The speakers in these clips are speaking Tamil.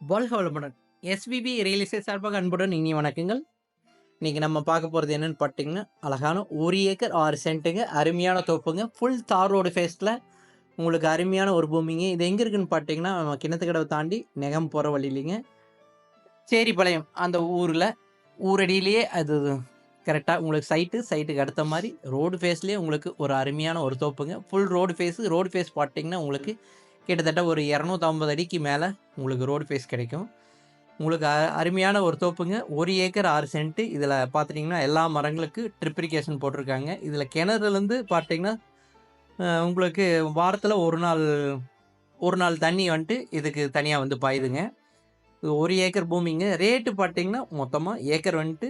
வாழ்க வளமுடன். எஸ்பிபி ரியல் எஸ்டேட் சார்பாக அன்புடன் இனிய வணக்கங்கள். இன்னைக்கு நம்ம பார்க்க போகிறது என்னன்னு பார்த்தீங்கன்னா, அழகான 1 ஏக்கர் 6 சென்ட்டுங்க. அருமையான தோப்புங்க. ஃபுல் தார் ரோடு ஃபேஸில் உங்களுக்கு அருமையான ஒரு பூமிங்க. இது எங்கே இருக்குன்னு பார்த்தீங்கன்னா, நம்ம கிணத்துக்கடவை தாண்டி நெகம் போகிற வழியிலிங்க. சேரிப்பாளையம் அந்த ஊரில் ஊரடியிலேயே அது கரெக்டாக உங்களுக்கு சைட்டுக்கு அடுத்த மாதிரி ரோடு ஃபேஸ்லேயே உங்களுக்கு ஒரு அருமையான ஒரு தோப்புங்க. ஃபுல் ரோடு ஃபேஸ் பார்த்தீங்கன்னா உங்களுக்கு கிட்டத்தட்ட ஒரு 250 அடிக்கு மேலே உங்களுக்கு ரோடு ஃபேஸ் கிடைக்கும். உங்களுக்கு அருமையான ஒரு தோப்புங்க. 1 ஏக்கர் 6 சென்ட்டு. இதில் பார்த்துட்டிங்கன்னா எல்லா மரங்களுக்கு ட்ரிப் இரிகேஷன் போட்டிருக்காங்க. இதில் கிணறுலேருந்து பார்த்தீங்கன்னா உங்களுக்கு வாரத்தில் ஒரு நாள் தண்ணி வந்துட்டு இதுக்கு தனியாக வந்து பாயுதுங்க. இது 1 ஏக்கர் பூமிங்க. ரேட்டு பார்த்தீங்கன்னா மொத்தமாக ஏக்கர் வந்துட்டு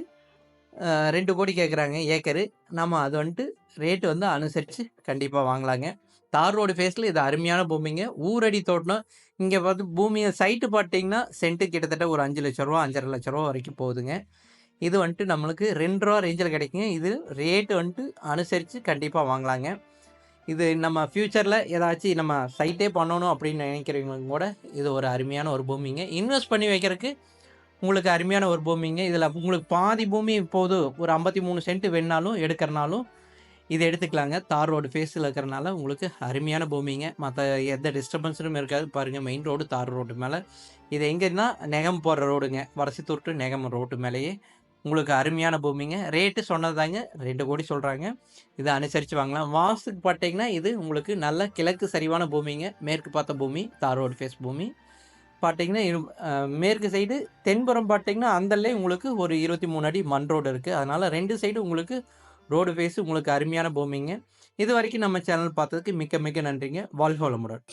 2 கோடி கேட்குறாங்க ஏக்கரு. நம்ம அது வந்துட்டு ரேட்டு வந்து அனுசரித்து கண்டிப்பாக வாங்கலாங்க. தார் ரோடு ஃபேஸில் இது அருமையான பூமிங்க. ஊரடி தோட்டம். இங்கே பார்த்து பூமியை சைட்டு பார்த்தீங்கன்னா சென்ட்டு கிட்டத்தட்ட ஒரு 5 லட்ச ரூபா 5,50,000 லட்ச ரூபா வரைக்கும் போகுதுங்க. இது வந்துட்டு நம்மளுக்கு ₹2 ரேஞ்சில் கிடைக்குங்க. இது ரேட்டு வந்துட்டு அனுசரித்து கண்டிப்பாக வாங்கலாங்க. இது நம்ம ஃப்யூச்சரில் ஏதாச்சும் நம்ம சைட்டே பண்ணணும் அப்படின்னு நினைக்கிறவங்களுக்கு கூட இது ஒரு அருமையான ஒரு பூமிங்க. இன்வெஸ்ட் பண்ணி வைக்கிறதுக்கு உங்களுக்கு அருமையான ஒரு பூமிங்க. இதில் உங்களுக்கு பாதி பூமி இப்போது ஒரு 53 சென்ட் வேணுனாலும் எடுக்கிறனாலும் இதை எடுத்துக்கலாங்க. தார் ரோடு ஃபேஸில் இருக்கிறனால உங்களுக்கு அருமையான பூமிங்க. மற்ற எந்த டிஸ்டர்பன்ஸும் இருக்காது. பாருங்கள், மெயின் ரோடு தார் ரோடு மேலே. இது எங்கன்னா நெகம் போகிற ரோடுங்க. வரசித்தூர் டு நெகம் ரோட்டு மேலேயே உங்களுக்கு அருமையான பூமிங்க. ரேட்டு சொன்னதாங்க 2 கோடி சொல்கிறாங்க. இதை அனுசரித்து வாங்கலாம். வாஸ்துக்கு பார்த்தீங்கன்னா இது உங்களுக்கு நல்ல கிழக்கு சரிவான பூமிங்க. மேற்கு பார்த்த பூமி, தார் ரோடு ஃபேஸ் பூமி பார்த்தீங்கன்னா மேற்கு சைடு தென்புறம் பார்த்தீங்கன்னா அந்தல்லே உங்களுக்கு ஒரு 23 அடி மண் ரோடு இருக்குது. அதனால் 2 சைடு உங்களுக்கு ரோடு ஃபேஸு உங்களுக்கு அருமையான பூமிங்க. இது வரைக்கும் நம்ம சேனல் பார்த்ததுக்கு மிக்க மிக்க நன்றிங்க. வாழ்க வளமுடன்.